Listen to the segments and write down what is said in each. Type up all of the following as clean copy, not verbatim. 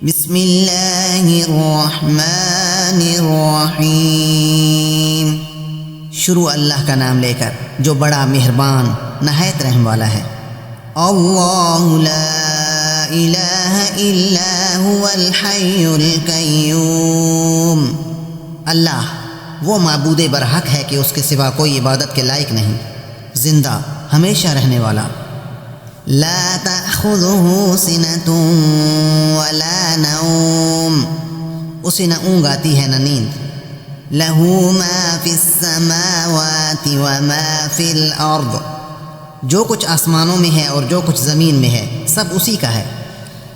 بسم اللہ الرحمن الرحیم۔ شروع اللہ کا نام لے کر جو بڑا مہربان نہایت رحم والا ہے۔ اللہ لا الہ الا هو الحی القیوم۔ اللہ وہ معبود برحق ہے کہ اس کے سوا کوئی عبادت کے لائق نہیں، زندہ ہمیشہ رہنے والا۔ لا تأخذه سنة ولا نوم، اسے نہ اونگ آتی ہے نہ نیند۔ لہ ما فی السماوات وما فی الارض، جو کچھ آسمانوں میں ہے اور جو کچھ زمین میں ہے سب اسی کا ہے۔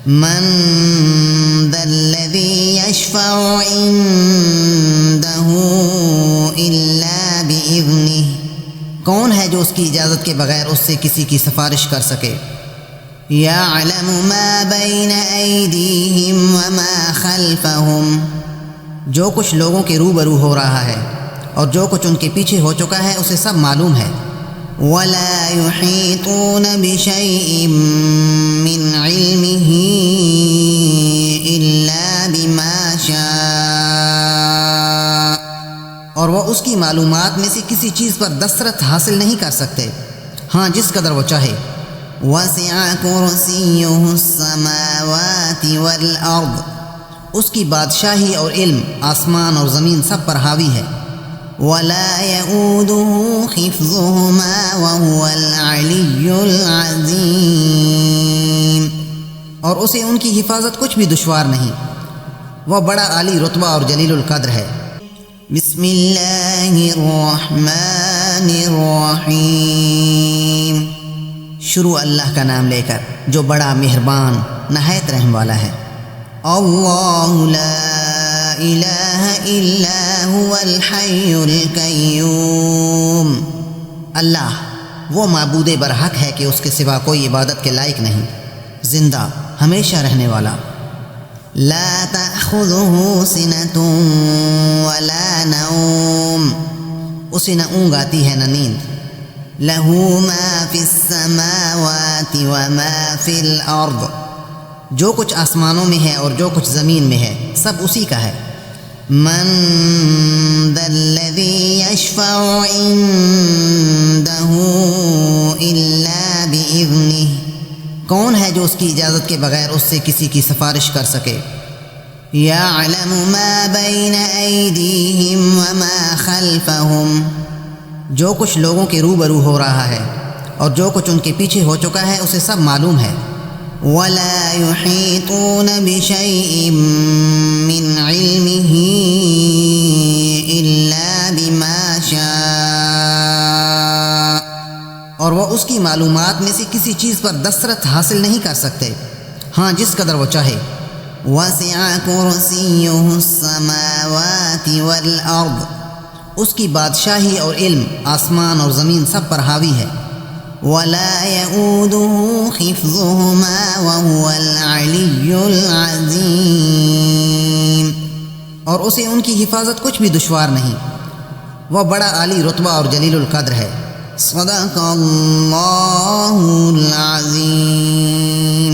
من ذا الذی یشفع عنده الا بإذنہ، کون ہے جو اس کی اجازت کے بغیر اس سے کسی کی سفارش کر سکے؟ یعلم ما بین ایدیہم وما خلفہم، جو کچھ لوگوں کے روبرو ہو رہا ہے اور جو کچھ ان کے پیچھے ہو چکا ہے اسے سب معلوم ہے۔ ولا یحیطون بشیء من علمہ الا بما شاء، اور وہ اس کی معلومات میں سے کسی چیز پر دسترس حاصل نہیں کر سکتے ہاں جس قدر وہ چاہے۔ وسع کرسیہ السماوات والارض، اس کی بادشاہی اور علم آسمان اور زمین سب پر حاوی ہے۔ ولا یؤودہ حفظہما وہو العلی العظیم، اور اسے ان کی حفاظت کچھ بھی دشوار نہیں، وہ بڑا عالی رتبہ اور جلیل القدر ہے۔ بسم اللہ الرحمن الرحیم۔ شروع اللہ کا نام لے کر جو بڑا مہربان نہایت رحم والا ہے۔ اللہ لا الہ الا هو الحی القیوم، اللہ وہ معبود برحق ہے کہ اس کے سوا کوئی عبادت کے لائق نہیں، زندہ ہمیشہ رہنے والا۔ لا تأخذه سنة ولا نوم، اسے نہ اونگ آتی ہے نہ نیند۔ لہ ما فی السماوات وما فی الارض، جو کچھ آسمانوں میں ہے اور جو کچھ زمین میں ہے سب اسی کا ہے۔ من ذا الذی یشفع عنده الا بإذنہ، کون ہے جو اس کی اجازت کے بغیر اس سے کسی کی سفارش کر سکے؟ یعلم ما بین ایدیہم وما خلفہم، جو کچھ لوگوں کے روبرو ہو رہا ہے اور جو کچھ ان کے پیچھے ہو چکا ہے اسے سب معلوم ہے۔ ولا یحیطون بشیء من علمہ الا بما شاء، اور وہ اس کی معلومات میں سے کسی چیز پر دسترس حاصل نہیں کر سکتے ہاں جس قدر وہ چاہے۔ وسع کرسیہ السماوات والارض، اس کی بادشاہی اور علم آسمان اور زمین سب پر حاوی ہے۔ ولا یؤودہ حفظہما وہو العلی العظیم، اور اسے ان کی حفاظت کچھ بھی دشوار نہیں، وہ بڑا عالی رتبہ اور جلیل القدر ہے۔ صدق اللہ العظیم۔